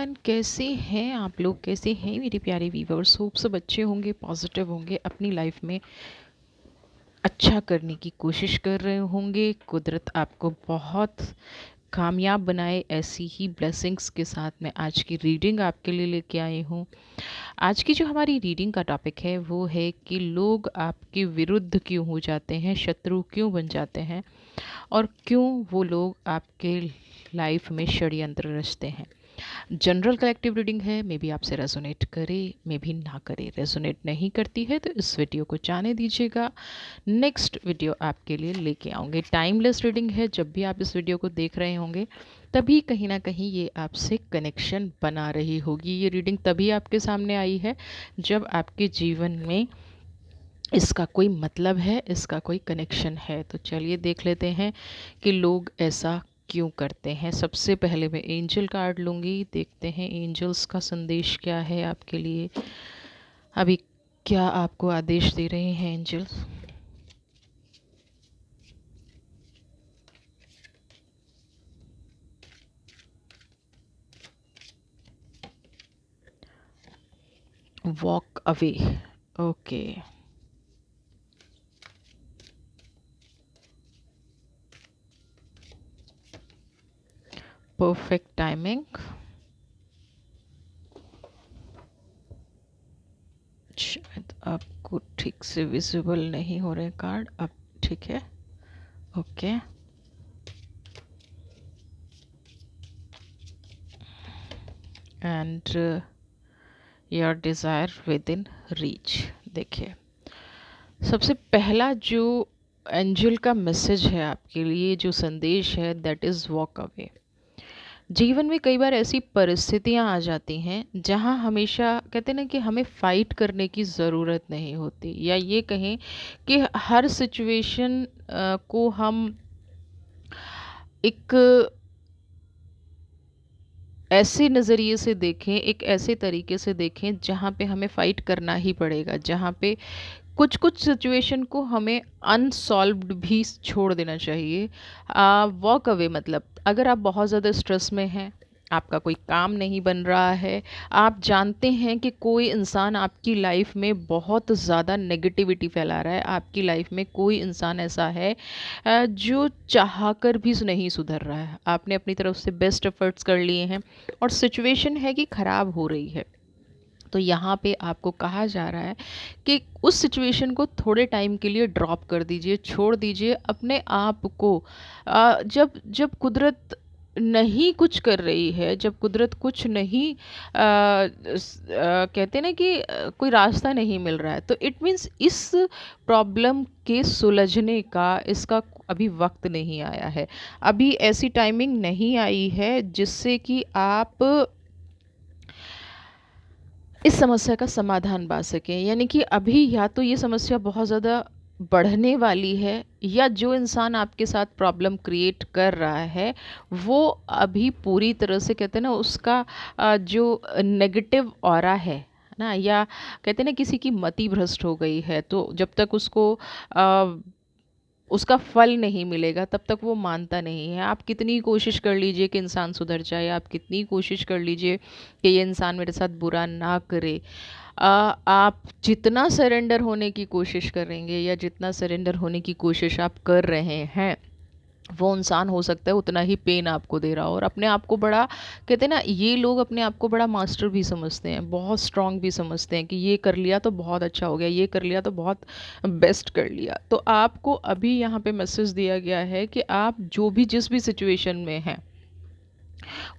Everyone, कैसे हैं आप लोग? कैसे हैं मेरे प्यारे व्यूवर्स? होप सब अच्छे होंगे, पॉजिटिव होंगे, अपनी लाइफ में अच्छा करने की कोशिश कर रहे होंगे। कुदरत आपको बहुत कामयाब बनाए, ऐसी ही ब्लेसिंग्स के साथ मैं आज की रीडिंग आपके लिए लेके आई हूँ। आज की जो हमारी रीडिंग का टॉपिक है वो है कि लोग आपके विरुद्ध क्यों हो जाते हैं, शत्रु क्यों बन जाते हैं और क्यों वो लोग आपके लाइफ में षड्यंत्र रचते हैं। जनरल कलेक्टिव रीडिंग है, मे बी आपसे रेजोनेट करे, मे भी ना करे। रेजोनेट नहीं करती है तो इस वीडियो को जाने दीजिएगा। नेक्स्ट वीडियो आपके लिए लेके आऊँगे। टाइमलेस रीडिंग है, जब भी आप इस वीडियो को देख रहे होंगे तभी कहीं ना कहीं ये आपसे कनेक्शन बना रही होगी। ये रीडिंग तभी आपके सामने आई है जब आपके जीवन में इसका कोई मतलब है, इसका कोई कनेक्शन है। तो चलिए देख लेते हैं कि लोग ऐसा क्यों करते हैं। सबसे पहले मैं एंजल कार्ड लूँगी, देखते हैं एंजल्स का संदेश क्या है आपके लिए। अभी क्या आपको आदेश दे रहे हैं angels? Walk away, okay. Perfect timing, शायद आपको ठीक से विजिबल नहीं हो रहे कार्ड। अब ठीक है, okay. And your desire with in reach. देखिए, सबसे पहला जो एंजल का मैसेज है आपके लिए, जो संदेश है, दैट इज़ वॉक अवे। जीवन में कई बार ऐसी परिस्थितियां आ जाती हैं जहां हमेशा कहते हैं ना कि हमें फाइट करने की ज़रूरत नहीं होती, या ये कहें कि हर सिचुएशन को हम एक ऐसे नज़रिए से देखें, एक ऐसे तरीके से देखें जहाँ पे हमें फ़ाइट करना ही पड़ेगा, जहाँ पे कुछ कुछ सिचुएशन को हमें अनसॉल्व्ड भी छोड़ देना चाहिए। वॉक अवे मतलब, अगर आप बहुत ज़्यादा स्ट्रेस में हैं, आपका कोई काम नहीं बन रहा है, आप जानते हैं कि कोई इंसान आपकी लाइफ में बहुत ज़्यादा नेगेटिविटी फैला रहा है, आपकी लाइफ में कोई इंसान ऐसा है जो चाहकर भी नहीं सुधर रहा है, आपने अपनी तरफ से बेस्ट एफर्ट्स कर लिए हैं और सिचुएशन है कि ख़राब हो रही है, तो यहाँ पे आपको कहा जा रहा है कि उस सिचुएशन को थोड़े टाइम के लिए ड्रॉप कर दीजिए, छोड़ दीजिए अपने आप को। जब जब कुदरत नहीं कुछ कर रही है, जब कुदरत कुछ नहीं कहते ना कि कोई रास्ता नहीं मिल रहा है, तो इट मीन्स इस प्रॉब्लम के सुलझने का इसका अभी वक्त नहीं आया है। अभी ऐसी टाइमिंग नहीं आई है जिससे कि आप इस समस्या का समाधान पा सकें। यानी कि अभी या तो ये समस्या बहुत ज़्यादा बढ़ने वाली है, या जो इंसान आपके साथ प्रॉब्लम क्रिएट कर रहा है वो अभी पूरी तरह से कहते हैं ना उसका जो नेगेटिव ऑरा है ना, या कहते हैं ना किसी की मति भ्रष्ट हो गई है, तो जब तक उसको उसका फल नहीं मिलेगा तब तक वो मानता नहीं है। आप कितनी कोशिश कर लीजिए कि इंसान सुधर जाए, आप कितनी कोशिश कर लीजिए कि ये इंसान मेरे साथ बुरा ना करे, आप जितना सरेंडर होने की कोशिश करेंगे या जितना सरेंडर होने की कोशिश आप कर रहे हैं, वो इंसान हो सकता है उतना ही पेन आपको दे रहा हो। और अपने आप को बड़ा कहते हैं ना, ये लोग अपने आप को बड़ा मास्टर भी समझते हैं, बहुत स्ट्रांग भी समझते हैं कि ये कर लिया तो बहुत अच्छा हो गया, ये कर लिया तो बहुत बेस्ट कर लिया। तो आपको अभी यहाँ पे मैसेज दिया गया है कि आप जो भी जिस भी सिचुएशन में हैं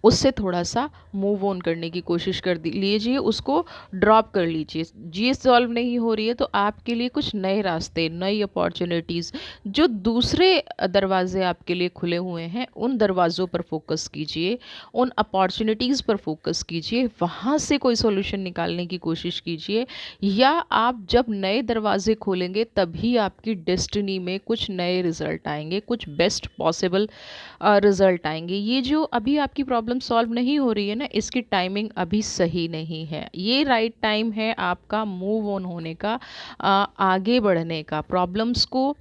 उससे थोड़ा सा मूव ऑन करने की कोशिश कर लीजिए, उसको ड्रॉप कर लीजिए। ये सॉल्व नहीं हो रही है तो आपके लिए कुछ नए रास्ते, नई अपॉर्चुनिटीज़, जो दूसरे दरवाजे आपके लिए खुले हुए हैं, उन दरवाज़ों पर फोकस कीजिए, उन अपॉर्चुनिटीज़ पर फोकस कीजिए, वहाँ से कोई सोल्यूशन निकालने की कोशिश कीजिए। या आप जब नए दरवाजे खोलेंगे तभी आपकी डेस्टिनी में कुछ नए रिजल्ट आएंगे, कुछ बेस्ट पॉसिबल रिजल्ट आएंगे। ये जो अभी आपकी प्रॉब्लम सॉल्व नहीं हो रही है ना, इसकी टाइमिंग अभी सही नहीं है। ये राइट टाइम है आपका मूव ऑन होने का, आगे बढ़ने का, प्रॉब्लम्स को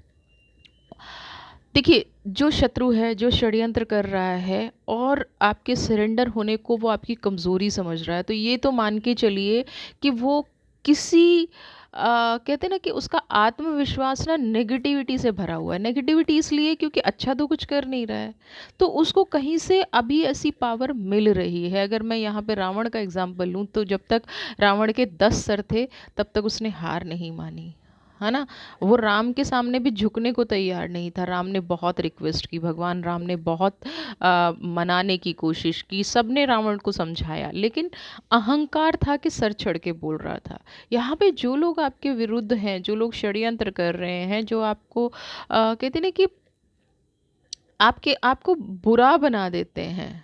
देखिए, जो शत्रु है, जो षड्यंत्र कर रहा है और आपके सरेंडर होने को वो आपकी कमज़ोरी समझ रहा है, तो ये तो मान के चलिए कि वो किसी कहते हैं ना कि उसका आत्मविश्वास ना नेगेटिविटी से भरा हुआ है। नेगेटिविटी इसलिए क्योंकि अच्छा तो कुछ कर नहीं रहा है, तो उसको कहीं से अभी ऐसी पावर मिल रही है। अगर मैं यहाँ पे रावण का एग्ज़ाम्पल लूँ, तो जब तक रावण के 10 सर थे, तब तक उसने हार नहीं मानी। है ना? वो राम के सामने भी झुकने को तैयार नहीं था। राम ने बहुत रिक्वेस्ट की, भगवान राम ने बहुत मनाने की कोशिश की, सबने रावण को समझाया, लेकिन अहंकार था कि सर चढ़ के बोल रहा था। यहाँ पे जो लोग आपके विरुद्ध हैं, जो लोग षड्यंत्र कर रहे हैं, जो आपको कहते हैं ना कि आपके आपको बुरा बना देते हैं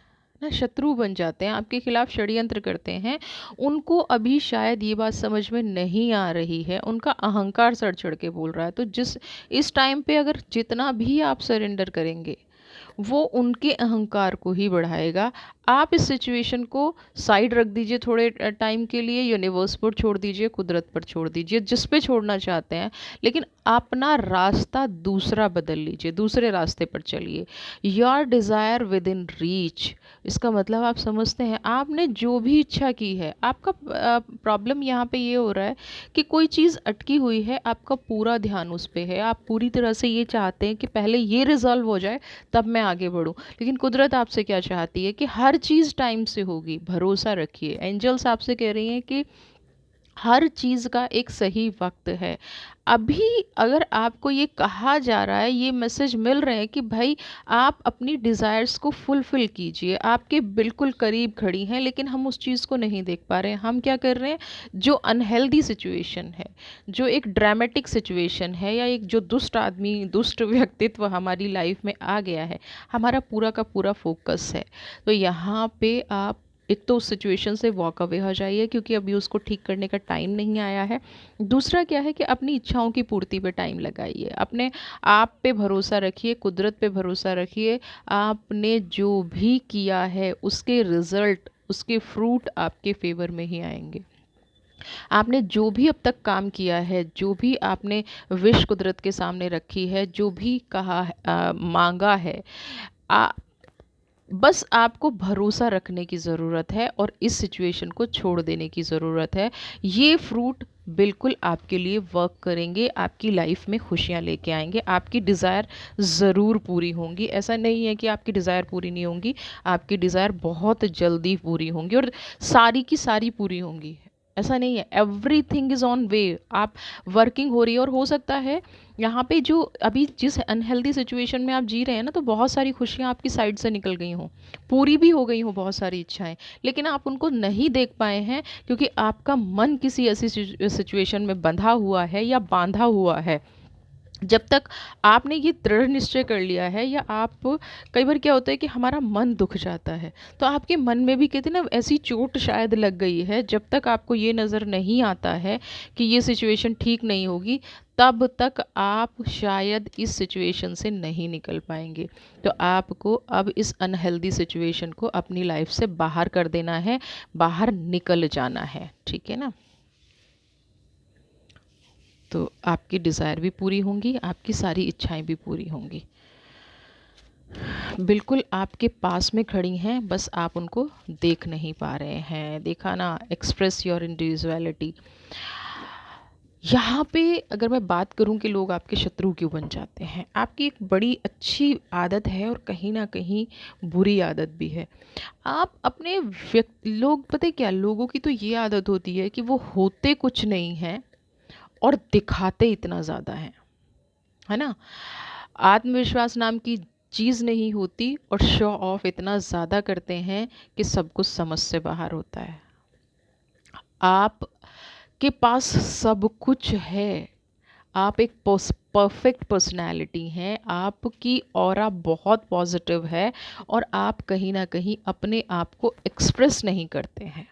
ना, शत्रु बन जाते हैं, आपके खिलाफ षड्यंत्र करते हैं, उनको अभी शायद ये बात समझ में नहीं आ रही है, उनका अहंकार सर चढ़ के बोल रहा है। तो जिस इस टाइम पे अगर जितना भी आप सरेंडर करेंगे, वो उनके अहंकार को ही बढ़ाएगा। आप इस सिचुएशन को साइड रख दीजिए थोड़े टाइम के लिए, यूनिवर्स पर छोड़ दीजिए, कुदरत पर छोड़ दीजिए, जिस पे छोड़ना चाहते हैं, लेकिन अपना रास्ता दूसरा बदल लीजिए, दूसरे रास्ते पर चलिए। Your desire with in reach, इसका मतलब आप समझते हैं, आपने जो भी इच्छा की है, आपका प्रॉब्लम यहाँ पे ये हो रहा है कि कोई चीज़ अटकी हुई है, आपका पूरा ध्यान उस पे है, आप पूरी तरह से ये चाहते हैं कि पहले ये रिजॉल्व हो जाए तब मैं आगे बढ़ूँ। लेकिन कुदरत आपसे क्या चाहती है कि हर चीज़ टाइम से होगी, भरोसा रखिए। एंजल्स आपसे कह रही हैं कि हर चीज़ का एक सही वक्त है। अभी अगर आपको ये कहा जा रहा है, ये मैसेज मिल रहे हैं कि भाई आप अपनी डिज़ायर्स को फुलफ़िल कीजिए, आपके बिल्कुल करीब खड़ी हैं, लेकिन हम उस चीज़ को नहीं देख पा रहे हैं। हम क्या कर रहे हैं, जो अनहेल्दी सिचुएशन है, जो एक ड्रामेटिक सिचुएशन है, या एक जो दुष्ट आदमी, दुष्ट व्यक्तित्व हमारी लाइफ में आ गया है, हमारा पूरा का पूरा फोकस है। तो यहाँ पे आप एक तो उस सिचुएशन से वॉक अवे हो जाइए, क्योंकि अभी उसको ठीक करने का टाइम नहीं आया है। दूसरा क्या है कि अपनी इच्छाओं की पूर्ति पे टाइम लगाइए, अपने आप पे भरोसा रखिए, कुदरत पे भरोसा रखिए। आपने जो भी किया है उसके रिजल्ट, उसके फ्रूट आपके फेवर में ही आएंगे। आपने जो भी अब तक काम किया है, जो भी आपने विश कुदरत के सामने रखी है, जो भी कहा मांगा है, आ, बस आपको भरोसा रखने की ज़रूरत है और इस सिचुएशन को छोड़ देने की ज़रूरत है। ये फ्रूट बिल्कुल आपके लिए वर्क करेंगे, आपकी लाइफ में खुशियाँ लेके आएंगे, आपकी डिज़ायर ज़रूर पूरी होंगी। ऐसा नहीं है कि आपकी डिज़ायर पूरी नहीं होंगी, आपकी डिज़ायर बहुत जल्दी पूरी होंगी और सारी की सारी पूरी होंगी। ऐसा नहीं है, एवरीथिंग इज़ ऑन वे, आप वर्किंग हो रही है। और हो सकता है यहाँ पे जो अभी जिस अनहेल्दी सिचुएशन में आप जी रहे हैं ना, तो बहुत सारी खुशियाँ आपकी साइड से निकल गई हों, पूरी भी हो गई हों बहुत सारी इच्छाएं, लेकिन आप उनको नहीं देख पाए हैं क्योंकि आपका मन किसी ऐसी सिचुएशन में बंधा हुआ है या बांधा हुआ है। जब तक आपने ये दृढ़ निश्चय कर लिया है, या आप, कई बार क्या होता है कि हमारा मन दुख जाता है, तो आपके मन में भी कहते हैं ना ऐसी चोट शायद लग गई है, जब तक आपको ये नज़र नहीं आता है कि ये सिचुएशन ठीक नहीं होगी, तब तक आप शायद इस सिचुएशन से नहीं निकल पाएंगे। तो आपको अब इस अनहेल्दी सिचुएशन को अपनी लाइफ से बाहर कर देना है, बाहर निकल जाना है, ठीक है ना? तो आपकी डिज़ायर भी पूरी होंगी, आपकी सारी इच्छाएं भी पूरी होंगी, बिल्कुल आपके पास में खड़ी हैं, बस आप उनको देख नहीं पा रहे हैं। देखा ना, एक्सप्रेस योर इंडिविजुअलिटी। यहाँ पे अगर मैं बात करूँ कि लोग आपके शत्रु क्यों बन जाते हैं, आपकी एक बड़ी अच्छी आदत है और कहीं ना कहीं बुरी आदत भी है। आप अपने लोग, पता है क्या, लोगों की तो ये आदत होती है कि वो होते कुछ नहीं हैं और दिखाते इतना ज़्यादा है ना? आत्मविश्वास नाम की चीज़ नहीं होती और शो ऑफ इतना ज़्यादा करते हैं कि सब कुछ समझ से बाहर होता है। आप के पास सब कुछ है, आप एक परफेक्ट पर्सनैलिटी हैं, आपकी ऑरा बहुत पॉजिटिव है, और आप कहीं ना कहीं अपने आप को एक्सप्रेस नहीं करते हैं।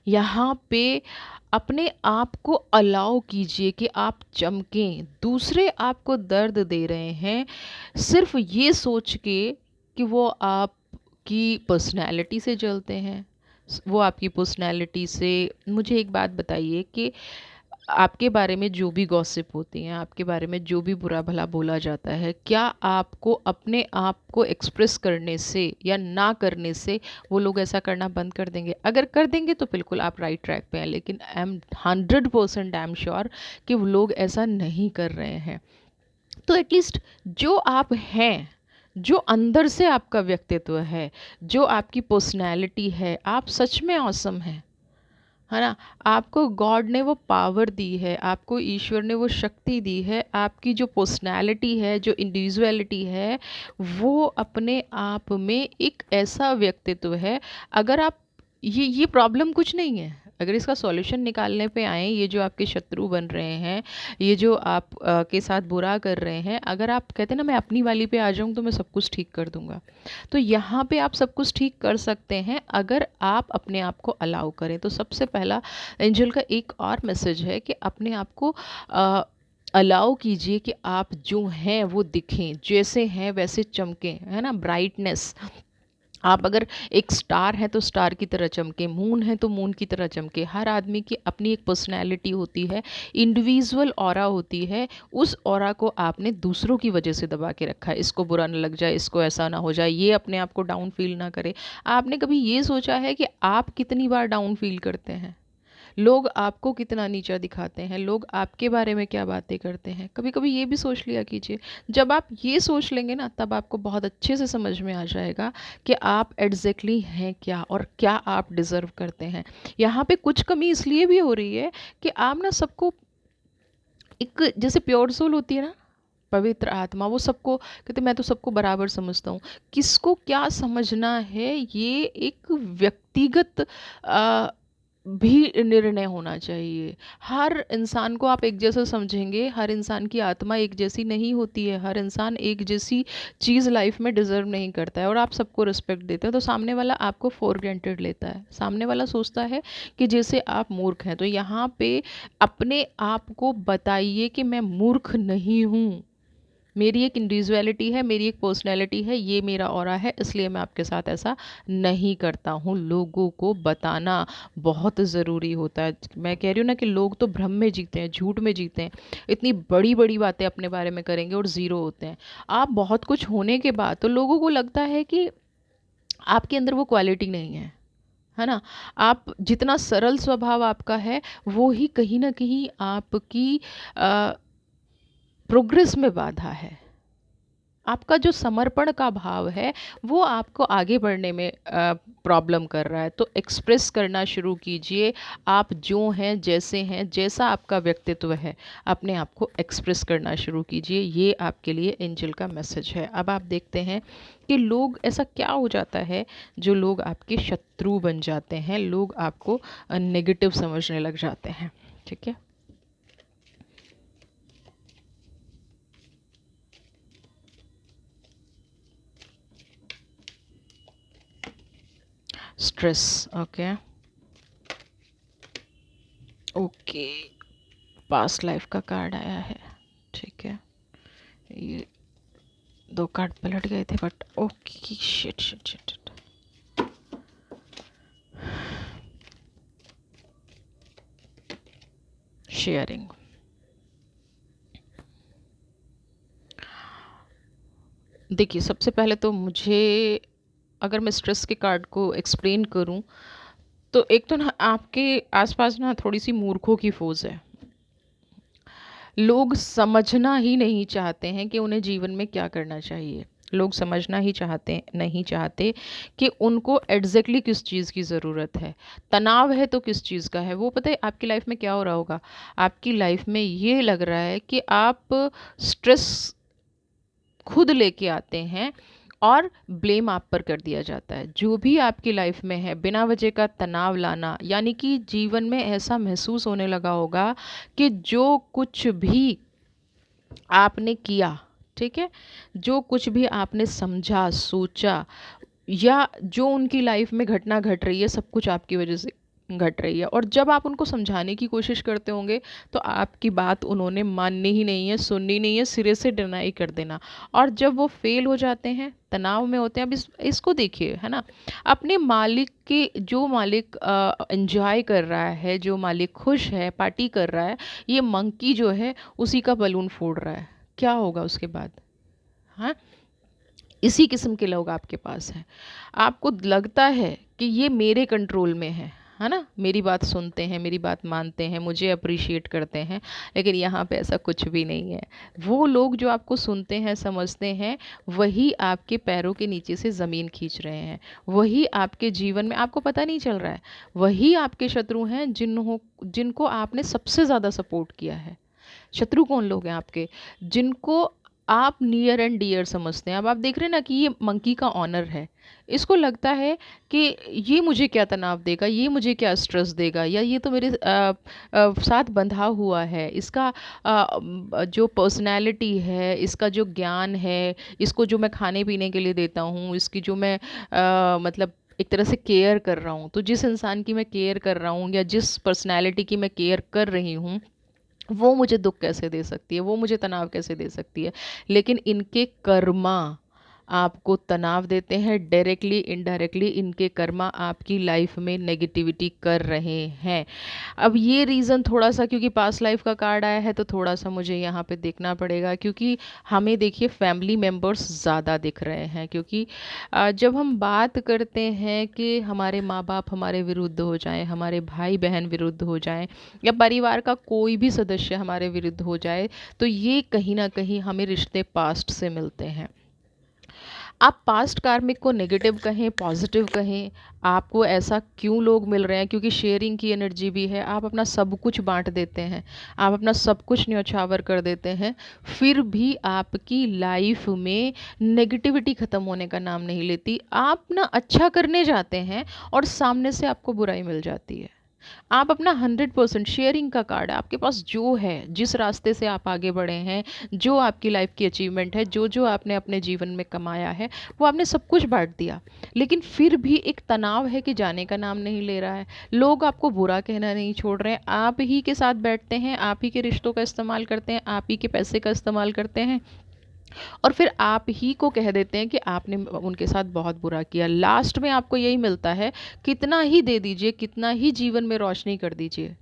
यहाँ पे अपने आप को अलाउ कीजिए कि आप चमकें। दूसरे आपको दर्द दे रहे हैं सिर्फ ये सोच के कि वो आपकी पर्सनैलिटी से जलते हैं, वो आपकी पर्सनैलिटी से। मुझे एक बात बताइए कि आपके बारे में जो भी गॉसिप होती हैं, आपके बारे में जो भी बुरा भला बोला जाता है, क्या आपको अपने आप को एक्सप्रेस करने से या ना करने से वो लोग ऐसा करना बंद कर देंगे? अगर कर देंगे तो बिल्कुल आप राइट ट्रैक पे हैं, लेकिन I am 100% I am sure कि वो लोग ऐसा नहीं कर रहे हैं। तो एटलीस्ट जो आप हैं, जो अंदर से आपका व्यक्तित्व है, जो आपकी पर्सनैलिटी है, आप सच में ऑसम हैं, है ना? आपको गॉड ने वो पावर दी है, आपको ईश्वर ने वो शक्ति दी है, आपकी जो पर्सनैलिटी है, जो इंडिविजुअलिटी है, वो अपने आप में एक ऐसा व्यक्तित्व है। अगर आप ये प्रॉब्लम कुछ नहीं है, अगर इसका सॉल्यूशन निकालने पे आएँ, ये जो आपके शत्रु बन रहे हैं, ये जो आप के साथ बुरा कर रहे हैं, अगर आप कहते हैं ना मैं अपनी वाली पे आ जाऊँ तो मैं सब कुछ ठीक कर दूँगा, तो यहाँ पे आप सब कुछ ठीक कर सकते हैं अगर आप अपने आप को अलाउ करें। तो सबसे पहला एंजल का एक और मैसेज है कि अपने आप को अलाउ कीजिए कि आप जो हैं वो दिखें, जैसे हैं वैसे चमकें, है ना? ब्राइटनेस, आप अगर एक स्टार हैं तो स्टार की तरह चमके, मून है तो मून की तरह चमके। हर आदमी की अपनी एक पर्सनैलिटी होती है, इंडिविजुअल ऑरा होती है। उस ऑरा को आपने दूसरों की वजह से दबा के रखा है, इसको बुरा ना लग जाए, इसको ऐसा ना हो जाए, ये अपने आप को डाउन फील ना करे। आपने कभी ये सोचा है कि आप कितनी बार डाउन फील करते हैं? लोग आपको कितना नीचा दिखाते हैं, लोग आपके बारे में क्या बातें करते हैं? कभी कभी ये भी सोच लिया कीजिए। जब आप ये सोच लेंगे ना, तब आपको बहुत अच्छे से समझ में आ जाएगा कि आप एग्जैक्टली हैं क्या और क्या आप डिज़र्व करते हैं। यहाँ पे कुछ कमी इसलिए भी हो रही है कि आप ना सबको, एक जैसे प्योर सोल होती है ना, पवित्र आत्मा, वो सबको कहते मैं तो सबको बराबर समझता हूँ। किसको क्या समझना है, ये एक व्यक्तिगत भी निर्णय होना चाहिए। हर इंसान को आप एक जैसा समझेंगे, हर इंसान की आत्मा एक जैसी नहीं होती है, हर इंसान एक जैसी चीज़ लाइफ में डिज़र्व नहीं करता है, और आप सबको रिस्पेक्ट देते हैं तो सामने वाला आपको फॉर ग्रांटेड लेता है, सामने वाला सोचता है कि जैसे आप मूर्ख हैं। तो यहाँ पे अपने आप को बताइए कि मैं मूर्ख नहीं हूँ, मेरी एक इंडिविजुअलिटी है, मेरी एक पर्सनैलिटी है, ये मेरा ऑरा है, इसलिए मैं आपके साथ ऐसा नहीं करता हूँ। लोगों को बताना बहुत ज़रूरी होता है। मैं कह रही हूँ ना कि लोग तो भ्रम में जीते हैं, झूठ में जीते हैं, इतनी बड़ी बड़ी बातें अपने बारे में करेंगे और ज़ीरो होते हैं। आप बहुत कुछ होने के बाद तो लोगों को लगता है कि आपके अंदर वो क्वालिटी नहीं है ना? आप जितना सरल स्वभाव आपका है, वो ही कहीं ना कहीं आपकी प्रोग्रेस में बाधा है। आपका जो समर्पण का भाव है वो आपको आगे बढ़ने में प्रॉब्लम कर रहा है। तो एक्सप्रेस करना शुरू कीजिए, आप जो हैं, जैसे हैं, जैसा आपका व्यक्तित्व है, अपने आप को एक्सप्रेस करना शुरू कीजिए। ये आपके लिए एंजल का मैसेज है। अब आप देखते हैं कि लोग, ऐसा क्या हो जाता है जो लोग आपके शत्रु बन जाते हैं, लोग आपको नेगेटिव समझने लग जाते हैं। ठीक है, stress. Okay, okay, past life का कार्ड आया है। ठीक है, ये दो कार्ड पलट गए थे, but okay, shit shit shit. Sharing, देखिए सबसे पहले तो मुझे, अगर मैं स्ट्रेस के कार्ड को एक्सप्लेन करूं, तो एक तो ना आपके आसपास ना थोड़ी सी मूर्खों की फौज है। लोग समझना ही नहीं चाहते हैं कि उन्हें जीवन में क्या करना चाहिए। लोग समझना ही नहीं चाहते कि उनको एग्जैक्टली किस चीज़ की ज़रूरत है। तनाव है तो किस चीज़ का है। वो पता है आपकी लाइफ में क्या हो रहा होगा? आपकी लाइफ में ये लग रहा है कि आप स्ट्रेस खुद लेके आते हैं और ब्लेम आप पर कर दिया जाता है। जो भी आपकी लाइफ में है, बिना वजह का तनाव लाना, यानी कि जीवन में ऐसा महसूस होने लगा होगा कि जो कुछ भी आपने किया, ठीक है, जो कुछ भी आपने समझा, सोचा, या जो उनकी लाइफ में घटना घट रही है, सब कुछ आपकी वजह से घट रही है। और जब आप उनको समझाने की कोशिश करते होंगे तो आपकी बात उन्होंने माननी ही नहीं है, सुननी नहीं है, सिरे से डिनाई कर देना। और जब वो फेल हो जाते हैं, तनाव में होते हैं, अब इसको देखिए, है ना, अपने मालिक के, जो मालिक एंजॉय कर रहा है, जो मालिक खुश है, पार्टी कर रहा है, ये मंकी जो है उसी का बलून फोड़ रहा है, क्या होगा उसके बाद? हाँ, इसी किस्म के लोग आपके पास हैं। आपको लगता है कि ये मेरे कंट्रोल में है ना, मेरी बात सुनते हैं, मेरी बात मानते हैं, मुझे अप्रिशिएट करते हैं, लेकिन यहाँ पे ऐसा कुछ भी नहीं है। वो लोग जो आपको सुनते हैं, समझते हैं, वही आपके पैरों के नीचे से ज़मीन खींच रहे हैं, वही आपके जीवन में, आपको पता नहीं चल रहा है, वही आपके शत्रु हैं जिनको आपने सबसे ज़्यादा सपोर्ट किया है। शत्रु कौन लोग हैं आपके? जिनको आप नियर एंड डियर समझते हैं। अब आप देख रहे हैं ना कि ये मंकी का ऑनर है, इसको लगता है कि ये मुझे क्या तनाव देगा, ये मुझे क्या स्ट्रेस देगा, या ये तो मेरे साथ बंधा हुआ है, इसका जो पर्सनैलिटी है, इसका जो ज्ञान है, इसको जो मैं खाने पीने के लिए देता हूँ, इसकी जो मैं मतलब एक तरह से केयर कर रहा हूँ, तो जिस इंसान की मैं केयर कर रहा हूँ या जिस पर्सनैलिटी की मैं केयर कर रही हूँ, वो मुझे दुख कैसे दे सकती है, वो मुझे तनाव कैसे दे सकती है? लेकिन इनके कर्मा आपको तनाव देते हैं, डायरेक्टली इनडायरेक्टली इनके कर्मा आपकी लाइफ में नेगेटिविटी कर रहे हैं। अब ये रीज़न थोड़ा सा, क्योंकि पास्ट लाइफ का कार्ड आया है, तो थोड़ा सा मुझे यहाँ पे देखना पड़ेगा, क्योंकि हमें देखिए फैमिली मेम्बर्स ज़्यादा दिख रहे हैं। क्योंकि जब हम बात करते हैं कि हमारे माँ बाप हमारे विरुद्ध हो जाएं, हमारे भाई बहन विरुद्ध हो जाएं, या परिवार का कोई भी सदस्य हमारे विरुद्ध हो जाए, तो ये कहीं ना कहीं हमें रिश्ते पास्ट से मिलते हैं। आप पास्ट कार्मिक को नेगेटिव कहें, पॉजिटिव कहें, आपको ऐसा क्यों लोग मिल रहे हैं? क्योंकि शेयरिंग की एनर्जी भी है, आप अपना सब कुछ बांट देते हैं, आप अपना सब कुछ न्यौछावर कर देते हैं, फिर भी आपकी लाइफ में नेगेटिविटी ख़त्म होने का नाम नहीं लेती। आप ना अच्छा करने जाते हैं और सामने से आपको बुराई मिल जाती है। आप अपना 100% शेयरिंग का कार्ड है आपके पास, जो है, जिस रास्ते से आप आगे बढ़े हैं, जो आपकी लाइफ की अचीवमेंट है, जो जो आपने अपने जीवन में कमाया है, वो आपने सब कुछ बांट दिया। लेकिन फिर भी एक तनाव है कि जाने का नाम नहीं ले रहा है, लोग आपको बुरा कहना नहीं छोड़ रहे हैं, आप ही के साथ बैठते हैं, आप ही के रिश्तों का इस्तेमाल करते हैं, आप ही के पैसे का इस्तेमाल करते हैं, और फिर आप ही को कह देते हैं कि आपने उनके साथ बहुत बुरा किया। लास्ट में आपको यही मिलता है, कितना ही दे दीजिए, कितना ही जीवन में रोशनी कर दीजिए, है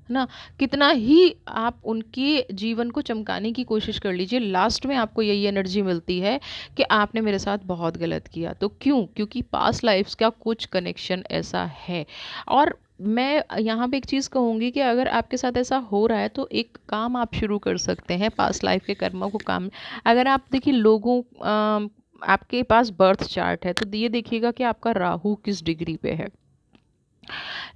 ना, कितना ही आप उनके जीवन को चमकाने की कोशिश कर लीजिए, लास्ट में आपको यही एनर्जी मिलती है कि आपने मेरे साथ बहुत गलत किया। तो क्यों? क्योंकि पास्ट लाइफ्स का कुछ कनेक्शन ऐसा है। और मैं यहाँ पे एक चीज़ कहूँगी कि अगर आपके साथ ऐसा हो रहा है तो एक काम आप शुरू कर सकते हैं पास्ट लाइफ के कर्मों को काम। अगर आप देखिए लोगों आपके पास बर्थ चार्ट है तो ये देखिएगा कि आपका राहु किस डिग्री पे है।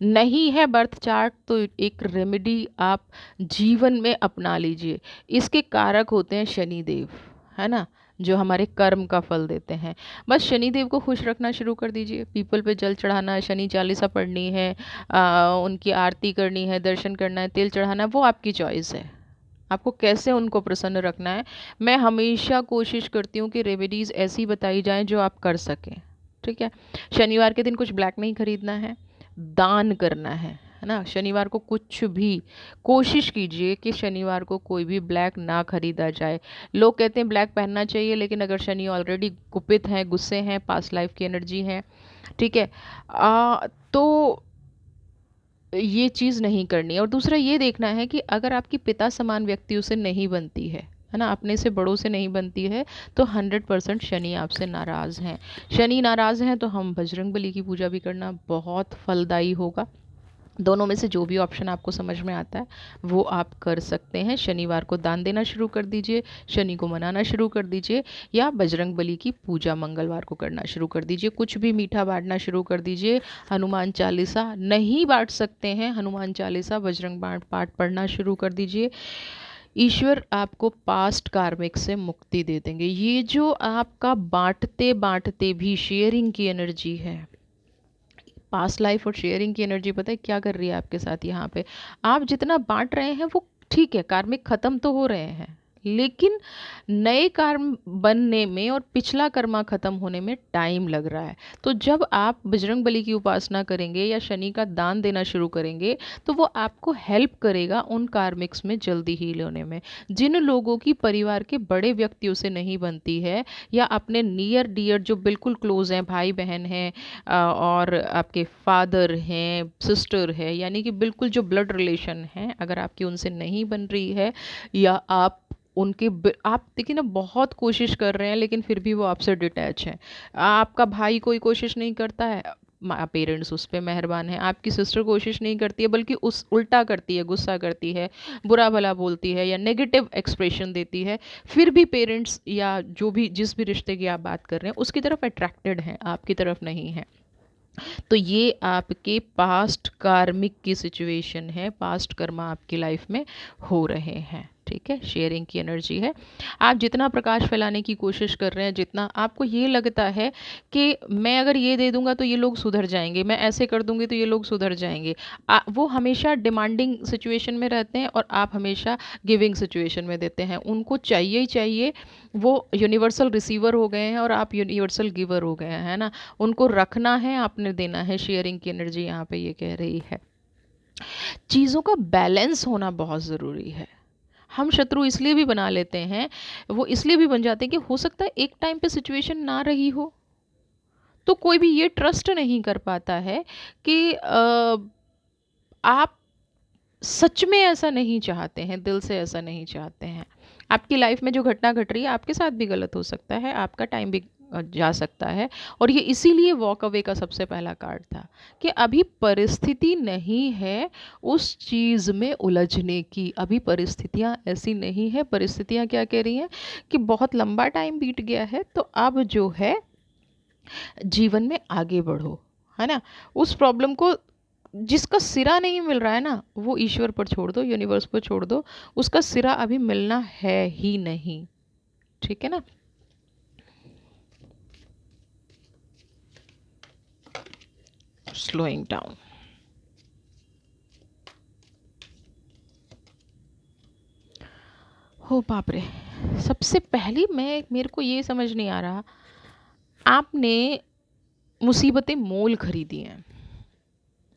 नहीं है बर्थ चार्ट तो एक रेमेडी आप जीवन में अपना लीजिए। इसके कारक होते हैं शनिदेव, है ना, जो हमारे कर्म का फल देते हैं। बस शनिदेव को खुश रखना शुरू कर दीजिए, पीपल पे जल चढ़ाना है, शनि चालीसा पढ़नी है, उनकी आरती करनी है, दर्शन करना है, तेल चढ़ाना है, वो आपकी चॉइस है, आपको कैसे उनको प्रसन्न रखना है। मैं हमेशा कोशिश करती हूँ कि रेमेडीज़ ऐसी बताई जाएं जो आप कर सकें। ठीक है, शनिवार के दिन कुछ ब्लैक नहीं खरीदना है, दान करना है ना। शनिवार को कुछ भी कोशिश कीजिए कि शनिवार को कोई भी ब्लैक ना खरीदा जाए। लोग कहते हैं ब्लैक पहनना चाहिए, लेकिन अगर शनि ऑलरेडी कुपित हैं, गुस्से हैं, पास्ट लाइफ की एनर्जी है, ठीक है, तो ये चीज़ नहीं करनी है। और दूसरा ये देखना है कि अगर आपकी पिता समान व्यक्ति उसे नहीं बनती है ना, अपने से बड़ों से नहीं बनती है, तो 100% शनि आपसे नाराज़ हैं। शनि नाराज़ हैं तो हम बजरंग बली की पूजा भी करना बहुत फलदायी होगा। दोनों में से जो भी ऑप्शन आपको समझ में आता है वो आप कर सकते हैं। शनिवार को दान देना शुरू कर दीजिए, शनि को मनाना शुरू कर दीजिए, या बजरंग बली की पूजा मंगलवार को करना शुरू कर दीजिए। कुछ भी मीठा बांटना शुरू कर दीजिए। हनुमान चालीसा नहीं बांट सकते हैं, हनुमान चालीसा बजरंग बाण पाठ पढ़ना शुरू कर दीजिए। ईश्वर आपको पास्ट कार्मिक से मुक्ति दे देंगे। ये जो आपका बांटते बांटते भी शेयरिंग की एनर्जी है, पास्ट लाइफ और शेयरिंग की एनर्जी, पता है क्या कर रही है आपके साथ? यहाँ पे आप जितना बांट रहे हैं वो ठीक है, कार्मिक ख़त्म तो हो रहे हैं, लेकिन नए कर्म बनने में और पिछला कर्मा ख़त्म होने में टाइम लग रहा है। तो जब आप बजरंग बली की उपासना करेंगे या शनि का दान देना शुरू करेंगे, तो वो आपको हेल्प करेगा उन कार्मिक्स में जल्दी हील होने में। जिन लोगों की परिवार के बड़े व्यक्तियों से नहीं बनती है, या अपने नियर डियर जो बिल्कुल क्लोज़ हैं, भाई-बहन हैं, और आपके फादर हैं, सिस्टर है, यानी कि बिल्कुल जो ब्लड रिलेशन है, अगर आपकी उनसे नहीं बन रही है, या आप आप देखिए ना, बहुत कोशिश कर रहे हैं लेकिन फिर भी वो आपसे डिटैच हैं। आपका भाई कोई कोशिश नहीं करता है, पेरेंट्स उस पे मेहरबान हैं। आपकी सिस्टर कोशिश नहीं करती है, बल्कि उस उल्टा करती है, गुस्सा करती है, बुरा भला बोलती है या नेगेटिव एक्सप्रेशन देती है। फिर भी पेरेंट्स या जो भी जिस भी रिश्ते की आप बात कर रहे हैं उसकी तरफ अट्रैक्टेड हैं, आपकी तरफ नहीं है। तो ये आपके पास्ट कार्मिक की सिचुएशन है, पास्ट कर्मा आपकी लाइफ में हो रहे हैं। ठीक है, शेयरिंग की एनर्जी है। आप जितना प्रकाश फैलाने की कोशिश कर रहे हैं, जितना आपको ये लगता है कि मैं अगर ये दे दूंगा तो ये लोग सुधर जाएंगे, मैं ऐसे कर दूंगी तो ये लोग सुधर जाएंगे, वो हमेशा डिमांडिंग सिचुएशन में रहते हैं और आप हमेशा गिविंग सिचुएशन में देते हैं। उनको चाहिए ही चाहिए, वो यूनिवर्सल रिसीवर हो गए हैं और आप यूनिवर्सल गिवर हो गए हैं, है ना। उनको रखना है, आपने देना है। शेयरिंग की एनर्जी यहाँ पे ये कह रही है। चीज़ों का बैलेंस होना बहुत ज़रूरी है। हम शत्रु इसलिए भी बना लेते हैं, वो इसलिए भी बन जाते हैं कि हो सकता है एक टाइम पे सिचुएशन ना रही हो, तो कोई भी ये ट्रस्ट नहीं कर पाता है कि आप सच में ऐसा नहीं चाहते हैं, दिल से ऐसा नहीं चाहते हैं। आपकी लाइफ में जो घटना घट रही है आपके साथ भी गलत हो सकता है, आपका टाइम भी जा सकता है। और ये इसीलिए वॉक अवे का सबसे पहला कार्ड था कि अभी परिस्थिति नहीं है उस चीज़ में उलझने की। अभी परिस्थितियाँ ऐसी नहीं है। परिस्थितियाँ क्या कह रही हैं कि बहुत लंबा टाइम बीत गया है, तो अब जो है जीवन में आगे बढ़ो, है ना। उस प्रॉब्लम को, जिसका सिरा नहीं मिल रहा है ना, वो ईश्वर पर छोड़ दो, यूनिवर्स पर छोड़ दो। उसका सिरा अभी मिलना है ही नहीं। ठीक है ना। Slowing down. हो बाप रे। सबसे पहली मेरे को ये समझ नहीं आ रहा, आपने मुसीबतें मोल खरीदी हैं।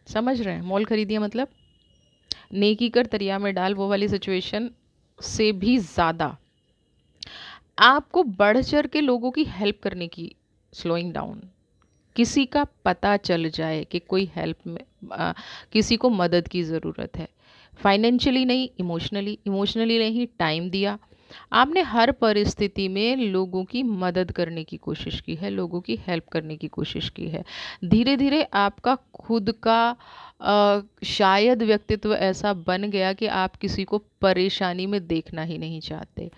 समझ रहे हैं, मोल खरीदी है मतलब नेकी कर दरिया में डाल, वो वाली सिचुएशन से भी ज़्यादा आपको बढ़ चढ़ के लोगों की हेल्प करने की। Slowing down. किसी का पता चल जाए कि कोई हेल्प में, किसी को मदद की ज़रूरत है, फाइनेंशियली नहीं, इमोशनली, इमोशनली नहीं, टाइम दिया आपने। हर परिस्थिति में लोगों की मदद करने की कोशिश की है, लोगों की हेल्प करने की कोशिश की है। धीरे धीरे आपका खुद का शायद व्यक्तित्व ऐसा बन गया कि आप किसी को परेशानी में देखना ही नहीं चाहते।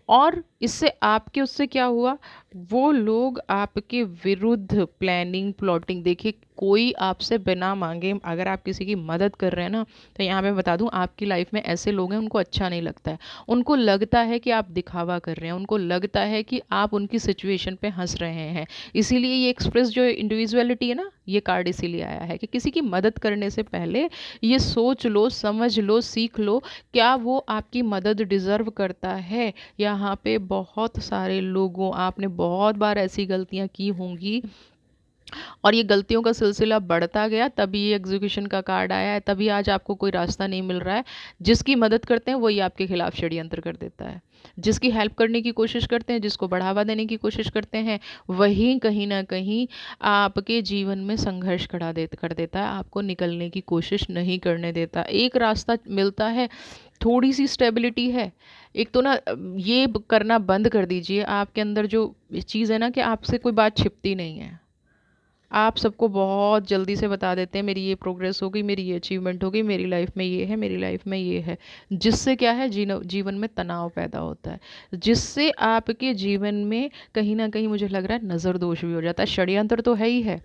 और इससे आपके उससे क्या हुआ, वो लोग आपके विरुद्ध प्लानिंग प्लॉटिंग, देखिए कोई आपसे बिना मांगे अगर आप किसी की मदद कर रहे हैं ना, तो यहाँ पे बता दूं आपकी लाइफ में ऐसे लोग हैं, उनको अच्छा नहीं लगता है। उनको लगता है कि आप दिखावा कर रहे हैं, उनको लगता है कि आप उनकी सिचुएशन पे हंस रहे हैं। इसीलिए ये एक्सप्रेस जो इंडिविजुअलिटी है ना, ये कार्ड इसीलिए आया है कि किसी की मदद करने से पहले ये सोच लो, समझ लो, सीख लो, क्या वो आपकी मदद डिज़र्व करता है। यहाँ पे बहुत सारे लोगों, आपने बहुत बार ऐसी गलतियाँ की होंगी और ये गलतियों का सिलसिला बढ़ता गया, तभी ये एग्जीक्यूशन का कार्ड आया है, तभी आज आपको कोई रास्ता नहीं मिल रहा है। जिसकी मदद करते हैं वही आपके खिलाफ षड्यंत्र कर देता है, जिसकी हेल्प करने की कोशिश करते हैं, जिसको बढ़ावा देने की कोशिश करते हैं, वही कहीं ना कहीं आपके जीवन में संघर्ष कर देता है, आपको निकलने की कोशिश नहीं करने देता। एक रास्ता मिलता है, थोड़ी सी स्टेबिलिटी है। एक तो ना ये करना बंद कर दीजिए, आपके अंदर जो चीज़ है ना कि आपसे कोई बात छिपती नहीं है, आप सबको बहुत जल्दी से बता देते हैं मेरी ये प्रोग्रेस हो गई, मेरी ये अचीवमेंट हो गई, मेरी लाइफ में ये है, मेरी लाइफ में ये है। जिससे क्या है, जीवन में तनाव पैदा होता है, जिससे आपके जीवन में कहीं ना कहीं मुझे लग रहा है नज़र दोष भी हो जाता है। षड्यंत्र तो है ही है,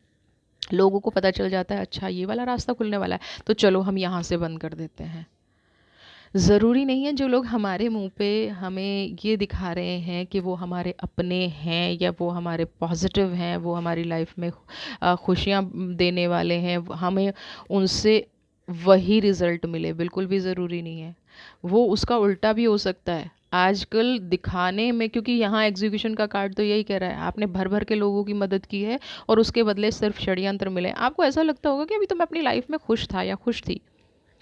लोगों को पता चल जाता है अच्छा ये वाला रास्ता खुलने वाला है, तो चलो हम यहाँ से बंद कर देते हैं। ज़रूरी नहीं है जो लोग हमारे मुंह पे हमें ये दिखा रहे हैं कि वो हमारे अपने हैं या वो हमारे पॉजिटिव हैं, वो हमारी लाइफ में खुशियाँ देने वाले हैं, हमें उनसे वही रिज़ल्ट मिले, बिल्कुल भी ज़रूरी नहीं है। वो उसका उल्टा भी हो सकता है। आजकल दिखाने में, क्योंकि यहाँ एग्जीक्यूशन का कार्ड तो यही कह रहा है, आपने भर भर के लोगों की मदद की है और उसके बदले सिर्फ षड्यंत्र मिले। आपको ऐसा लगता होगा कि अभी तो मैं अपनी लाइफ में खुश था या खुश थी,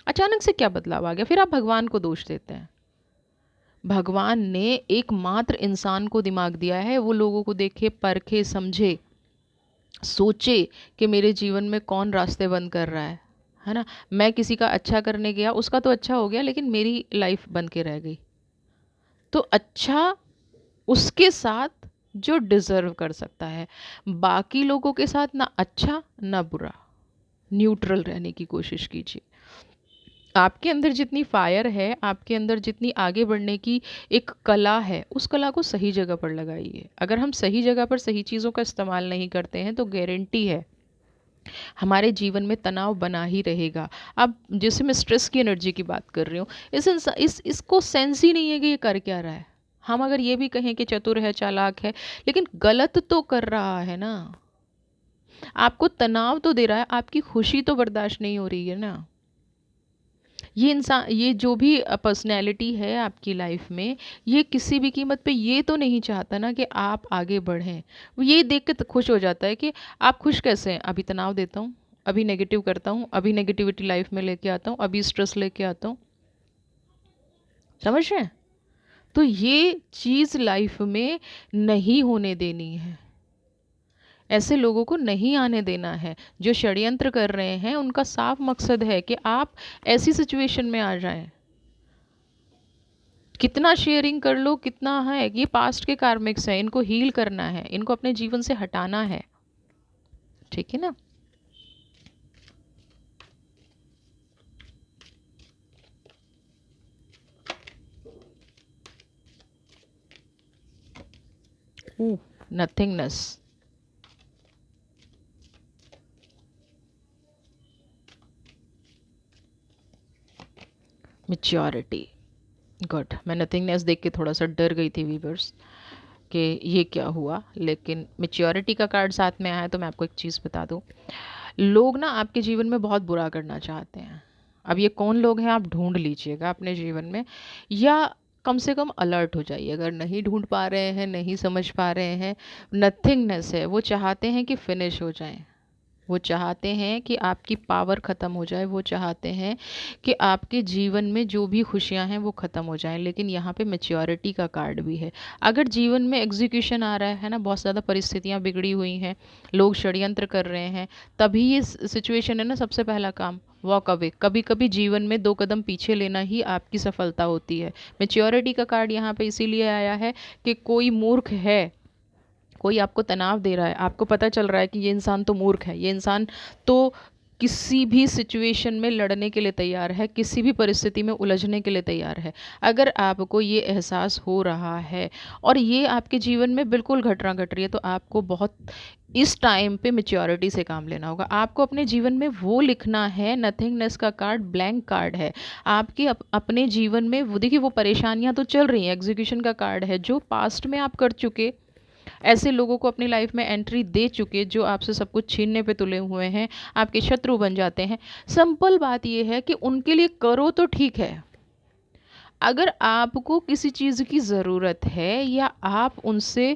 अचानक से क्या बदलाव आ गया, फिर आप भगवान को दोष देते हैं। भगवान ने एकमात्र इंसान को दिमाग दिया है, वो लोगों को देखे, परखे, समझे, सोचे कि मेरे जीवन में कौन रास्ते बंद कर रहा है ना। मैं किसी का अच्छा करने गया, उसका तो अच्छा हो गया, लेकिन मेरी लाइफ बन के रह गई। तो अच्छा उसके साथ जो डिज़र्व कर सकता है, बाकी लोगों के साथ ना अच्छा ना बुरा, न्यूट्रल रहने की कोशिश कीजिए। आपके अंदर जितनी फायर है, आपके अंदर जितनी आगे बढ़ने की एक कला है, उस कला को सही जगह पर लगाइए। अगर हम सही जगह पर सही चीज़ों का इस्तेमाल नहीं करते हैं तो गारंटी है हमारे जीवन में तनाव बना ही रहेगा। अब जैसे मैं स्ट्रेस की एनर्जी की बात कर रही हूँ, इसको सेंस ही नहीं है कि ये कर क्या रहा है। हम अगर ये भी कहें कि चतुर है, चालाक है, लेकिन गलत तो कर रहा है ना। आपको तनाव तो दे रहा है, आपकी खुशी तो बर्दाश्त नहीं हो रही है ना। ये इंसान, ये जो भी पर्सनैलिटी है आपकी लाइफ में, ये किसी भी कीमत पे ये तो नहीं चाहता ना कि आप आगे बढ़ें। वो ये देख के तो खुश हो जाता है कि आप खुश कैसे हैं, अभी तनाव देता हूँ, अभी नेगेटिव करता हूँ, अभी नेगेटिविटी लाइफ में लेके आता हूँ, अभी स्ट्रेस लेके आता हूँ। समझ रहे हैं? तो ये चीज़ लाइफ में नहीं होने देनी है। ऐसे लोगों को नहीं आने देना है। जो षड्यंत्र कर रहे हैं उनका साफ मकसद है कि आप ऐसी सिचुएशन में आ जाएं। कितना शेयरिंग कर लो, कितना है, ये पास्ट के कार्मिक्स हैं, इनको हील करना है, इनको अपने जीवन से हटाना है। ठीक है ना। नथिंगनेस। मेच्योरिटी। गुड। मैं नथिंगनेस देख के थोड़ा सा डर गई थी वीवर्स कि ये क्या हुआ, लेकिन मेच्योरिटी का कार्ड साथ में आया है। तो मैं आपको एक चीज़ बता दूं, लोग ना आपके जीवन में बहुत बुरा करना चाहते हैं। अब ये कौन लोग हैं आप ढूंढ लीजिएगा अपने जीवन में, या कम से कम अलर्ट हो जाइए। अगर नहीं ढूंढ पा रहे हैं, नहीं समझ पा रहे हैं, नथिंगनेस है, वो चाहते हैं कि फिनिश हो जाएं। वो चाहते हैं कि आपकी पावर ख़त्म हो जाए, वो चाहते हैं कि आपके जीवन में जो भी खुशियां हैं वो ख़त्म हो जाएं। लेकिन यहाँ पे मैच्योरिटी का कार्ड भी है। अगर जीवन में एग्जीक्यूशन आ रहा है ना, बहुत ज़्यादा परिस्थितियाँ बिगड़ी हुई हैं, लोग षड्यंत्र कर रहे हैं, तभी ये सिचुएशन है ना, सबसे पहला काम वॉक अवे। कभी कभी जीवन में 2 कदम पीछे लेना ही आपकी सफलता होती है। मैच्योरिटी का कार्ड यहाँ पे इसीलिए आया है कि कोई मूर्ख है, कोई आपको तनाव दे रहा है, आपको पता चल रहा है कि ये इंसान तो मूर्ख है, ये इंसान तो किसी भी सिचुएशन में लड़ने के लिए तैयार है, किसी भी परिस्थिति में उलझने के लिए तैयार है। अगर आपको ये एहसास हो रहा है और ये आपके जीवन में बिल्कुल घटना घट रही है, तो आपको बहुत इस टाइम पे मेच्योरिटी से काम लेना होगा। आपको अपने जीवन में वो लिखना है। नथिंगनेस का कार्ड ब्लैंक कार्ड है आपके अपने जीवन में। वो देखिए, वो परेशानियां तो चल रही हैं, एग्जीक्यूशन का कार्ड है, जो पास्ट में आप कर चुके, ऐसे लोगों को अपनी लाइफ में एंट्री दे चुके जो आपसे सब कुछ छीनने पे तुले हुए हैं, आपके शत्रु बन जाते हैं। सिंपल बात यह है कि उनके लिए करो तो ठीक है। अगर आपको किसी चीज़ की ज़रूरत है, या आप उनसे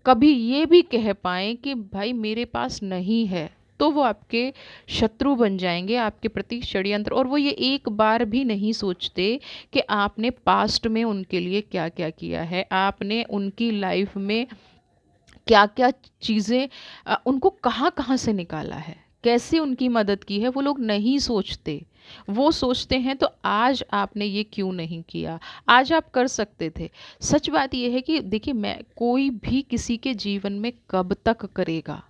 कभी ये भी कह पाएँ कि भाई मेरे पास नहीं है, तो वो आपके शत्रु बन जाएंगे, आपके प्रति षड्यंत्र। और वो ये एक बार भी नहीं सोचते कि आपने पास्ट में उनके लिए क्या क्या किया है, आपने उनकी लाइफ में क्या क्या चीज़ें, उनको कहाँ कहाँ से निकाला है, कैसे उनकी मदद की है, वो लोग नहीं सोचते। वो सोचते हैं तो आज आपने ये क्यों नहीं किया, आज आप कर सकते थे। सच बात यह है कि देखिए, मैं कोई भी किसी के जीवन में कब तक करेगा।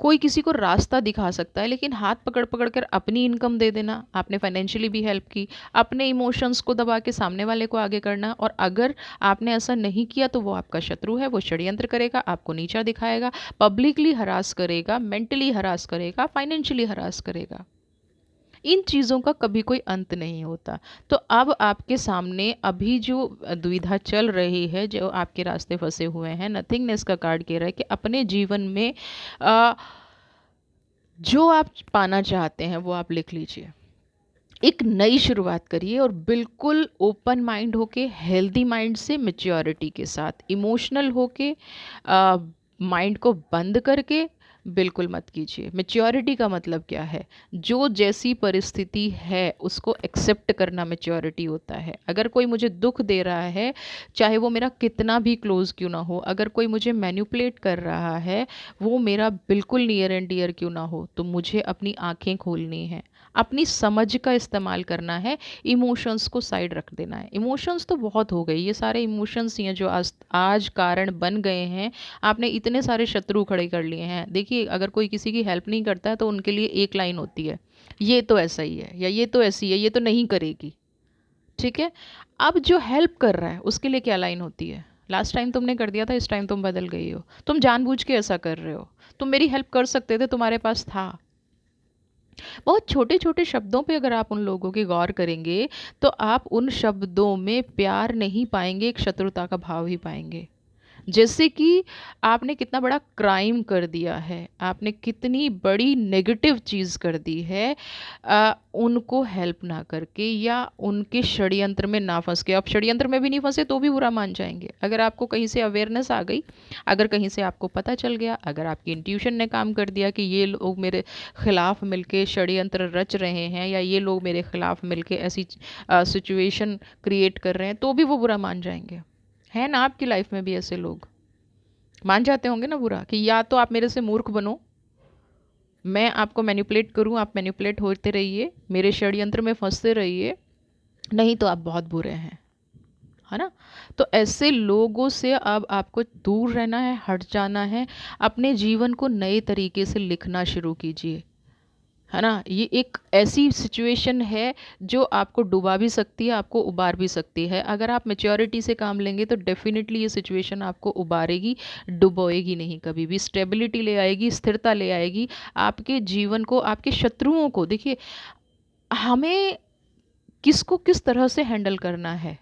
कोई किसी को रास्ता दिखा सकता है, लेकिन हाथ पकड़ पकड़ कर अपनी इनकम दे देना, आपने फाइनेंशियली भी हेल्प की, अपने इमोशंस को दबा के सामने वाले को आगे करना, और अगर आपने ऐसा नहीं किया तो वो आपका शत्रु है। वो षड्यंत्र करेगा, आपको नीचा दिखाएगा, पब्लिकली हरास करेगा, मेंटली हरास करेगा, फाइनेंशियली हरास करेगा। इन चीज़ों का कभी कोई अंत नहीं होता। तो अब आपके सामने अभी जो दुविधा चल रही है, जो आपके रास्ते फंसे हुए हैं, नथिंगनेस का कार्ड कह रहा है कि अपने जीवन में जो आप पाना चाहते हैं वो आप लिख लीजिए। एक नई शुरुआत करिए और बिल्कुल ओपन माइंड होके, हेल्दी माइंड से, मैच्योरिटी के साथ। इमोशनल होके, माइंड को बंद करके बिल्कुल मत कीजिए। मैच्योरिटी का मतलब क्या है? जो जैसी परिस्थिति है उसको एक्सेप्ट करना मैच्योरिटी होता है। अगर कोई मुझे दुख दे रहा है, चाहे वो मेरा कितना भी क्लोज क्यों ना हो, अगर कोई मुझे मैनिपुलेट कर रहा है, वो मेरा बिल्कुल नियर एंड डियर क्यों ना हो, तो मुझे अपनी आंखें खोलनी है, अपनी समझ का इस्तेमाल करना है, इमोशंस को साइड रख देना है। इमोशंस तो बहुत हो गए, ये सारे इमोशंस ही हैं जो आज आज कारण बन गए हैं। आपने इतने सारे शत्रु खड़े कर लिए हैं। देखिए, अगर कोई किसी की हेल्प नहीं करता है तो उनके लिए एक लाइन होती है, ये तो ऐसा ही है, या ये तो ऐसी है, ये तो नहीं करेगी। ठीक है। अब जो हेल्प कर रहा है उसके लिए क्या लाइन होती है? लास्ट टाइम तुमने कर दिया था, इस टाइम तुम बदल गई हो, तुम जानबूझ के ऐसा कर रहे हो, तुम मेरी हेल्प कर सकते थे, तुम्हारे पास था। बहुत छोटे छोटे शब्दों पे अगर आप उन लोगों की गौर करेंगे तो आप उन शब्दों में प्यार नहीं पाएंगे, एक शत्रुता का भाव ही पाएंगे। जैसे कि आपने कितना बड़ा क्राइम कर दिया है, आपने कितनी बड़ी नेगेटिव चीज़ कर दी है, उनको हेल्प ना करके या उनके षड्यंत्र में ना फंस के। आप षड्यंत्र में भी नहीं फंसे तो भी बुरा मान जाएंगे। अगर आपको कहीं से अवेयरनेस आ गई, अगर कहीं से आपको पता चल गया, अगर आपकी इंट्यूशन ने काम कर दिया कि ये लोग मेरे खिलाफ मिलके षड्यंत्र रच रहे हैं, या ये लोग मेरे खिलाफ मिलके ऐसी सिचुएशन क्रिएट कर रहे हैं, तो भी वो बुरा मान जाएंगे। है ना आपकी लाइफ में भी ऐसे लोग? मान जाते होंगे ना बुरा, कि या तो आप मेरे से मूर्ख बनो, मैं आपको मैनिपुलेट करूं, आप मैनिपुलेट होते रहिए, मेरे षड्यंत्र में फंसते रहिए, नहीं तो आप बहुत बुरे हैं। है ना? तो ऐसे लोगों से अब आपको दूर रहना है, हट जाना है। अपने जीवन को नए तरीके से लिखना शुरू कीजिए। है ना? ये एक ऐसी सिचुएशन है जो आपको डुबा भी सकती है, आपको उबार भी सकती है। अगर आप मैच्योरिटी से काम लेंगे तो डेफिनेटली ये सिचुएशन आपको उबारेगी, डुबोएगी नहीं, कभी भी स्टेबिलिटी ले आएगी, स्थिरता ले आएगी आपके जीवन को, आपके शत्रुओं को। देखिए, हमें किसको किस तरह से हैंडल करना है।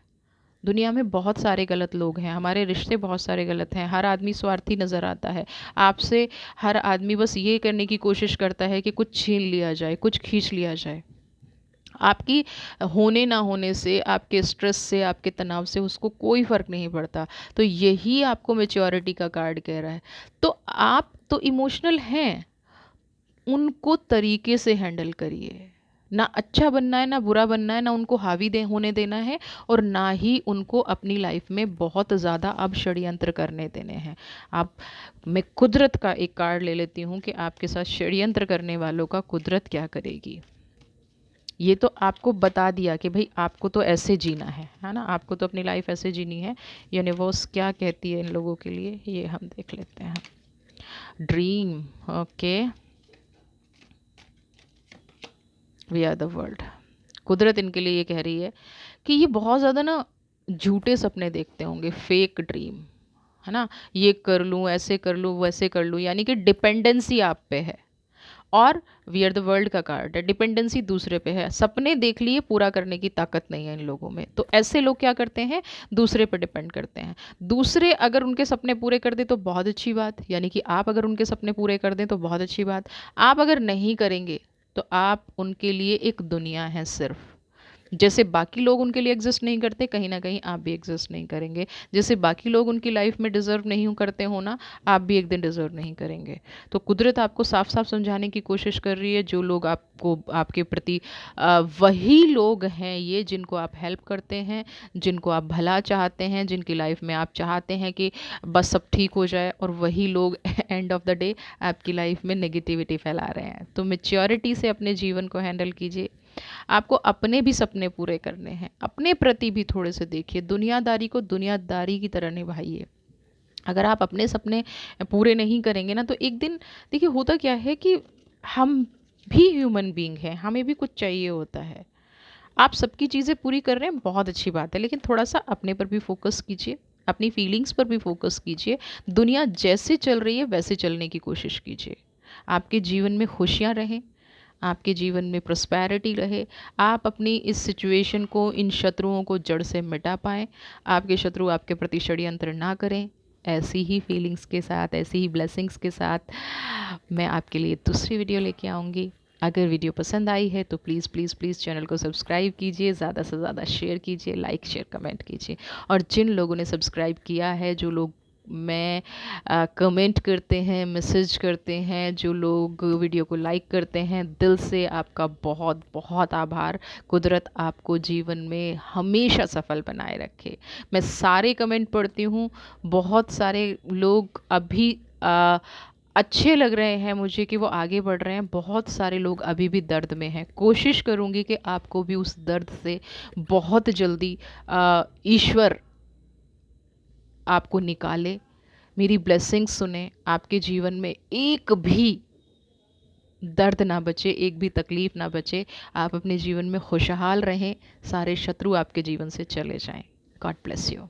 दुनिया में बहुत सारे गलत लोग हैं, हमारे रिश्ते बहुत सारे गलत हैं, हर आदमी स्वार्थी नज़र आता है आपसे। हर आदमी बस ये करने की कोशिश करता है कि कुछ छीन लिया जाए, कुछ खींच लिया जाए। आपकी होने ना होने से, आपके स्ट्रेस से, आपके तनाव से उसको कोई फ़र्क नहीं पड़ता। तो यही आपको मैच्योरिटी का कार्ड कह रहा है। तो आप तो इमोशनल हैं, उनको तरीके से हैंडल करिए। ना अच्छा बनना है, ना बुरा बनना है, ना उनको हावी दे होने देना है, और ना ही उनको अपनी लाइफ में बहुत ज़्यादा अब षड्यंत्र करने देने हैं। आप, मैं कुदरत का एक कार्ड ले लेती हूँ कि आपके साथ षड्यंत्र करने वालों का कुदरत क्या करेगी। ये तो आपको बता दिया कि भाई आपको तो ऐसे जीना है ना? आपको तो अपनी लाइफ ऐसे जीनी है। यूनिवर्स क्या कहती है इन लोगों के लिए, ये हम देख लेते हैं। Dream, okay, we are the world. कुदरत इनके लिए ये कह रही है कि ये बहुत ज़्यादा ना झूठे सपने देखते होंगे, फेक ड्रीम। है ना? ये कर लूँ, ऐसे कर लूँ, वैसे कर लूँ, यानी कि डिपेंडेंसी आप पे है। और वी आर द वर्ल्ड का कार्ड है, डिपेंडेंसी दूसरे पे है। सपने देख लिए, पूरा करने की ताकत नहीं है इन लोगों में। तो ऐसे लोग क्या करते हैं? दूसरे पे डिपेंड करते हैं। दूसरे अगर उनके सपने पूरे कर दे तो बहुत अच्छी बात, यानी कि आप अगर उनके सपने पूरे कर दें तो बहुत अच्छी बात। आप अगर नहीं करेंगे तो आप उनके लिए एक दुनिया है सिर्फ। जैसे बाकी लोग उनके लिए एग्जिस्ट नहीं करते, कहीं ना कहीं आप भी एग्जिस्ट नहीं करेंगे। जैसे बाकी लोग उनकी लाइफ में डिज़र्व नहीं करते हो ना, आप भी एक दिन डिज़र्व नहीं करेंगे। तो कुदरत आपको साफ साफ समझाने की कोशिश कर रही है, जो लोग आपको, आपके प्रति वही लोग हैं ये जिनको आप हेल्प करते हैं, जिनको आप भला चाहते हैं, जिनकी लाइफ में आप चाहते हैं कि बस सब ठीक हो जाए, और वही लोग एंड ऑफ द डे आपकी लाइफ में नेगेटिविटी फैला रहे हैं। तो मेच्योरिटी से अपने जीवन को हैंडल कीजिए। आपको अपने भी सपने पूरे करने हैं, अपने प्रति भी थोड़े से देखिए, दुनियादारी को दुनियादारी की तरह निभाइए। अगर आप अपने सपने पूरे नहीं करेंगे ना, तो एक दिन, देखिए होता क्या है कि हम भी ह्यूमन बीइंग हैं, हमें भी कुछ चाहिए होता है। आप सबकी चीज़ें पूरी कर रहे हैं, बहुत अच्छी बात है, लेकिन थोड़ा सा अपने पर भी फोकस कीजिए, अपनी फीलिंग्स पर भी फोकस कीजिए। दुनिया जैसे चल रही है वैसे चलने की कोशिश कीजिए। आपके जीवन में खुशियाँ रहें, आपके जीवन में प्रॉस्पेरिटी रहे, आप अपनी इस सिचुएशन को, इन शत्रुओं को जड़ से मिटा पाएँ, आपके शत्रु आपके प्रति षड्यंत्र ना करें। ऐसी ही फीलिंग्स के साथ, ऐसी ही ब्लेसिंग्स के साथ मैं आपके लिए दूसरी वीडियो लेके आऊँगी। अगर वीडियो पसंद आई है तो प्लीज़ प्लीज़ प्लीज़ चैनल को सब्सक्राइब कीजिए, ज़्यादा से ज़्यादा शेयर कीजिए, लाइक शेयर कमेंट कीजिए। और जिन लोगों ने सब्सक्राइब किया है, जो लोग मैं कमेंट करते हैं, मैसेज करते हैं, जो लोग वीडियो को लाइक करते हैं, दिल से आपका बहुत बहुत आभार। कुदरत आपको जीवन में हमेशा सफल बनाए रखे। मैं सारे कमेंट पढ़ती हूँ। बहुत सारे लोग अभी अच्छे लग रहे हैं मुझे कि वो आगे बढ़ रहे हैं। बहुत सारे लोग अभी भी दर्द में हैं। कोशिश करूँगी कि आपको भी उस दर्द से बहुत जल्दी ईश्वर आपको निकाले। मेरी ब्लेसिंग्स सुने, आपके जीवन में एक भी दर्द ना बचे, एक भी तकलीफ़ ना बचे। आप अपने जीवन में खुशहाल रहें, सारे शत्रु आपके जीवन से चले जाएं। God bless you.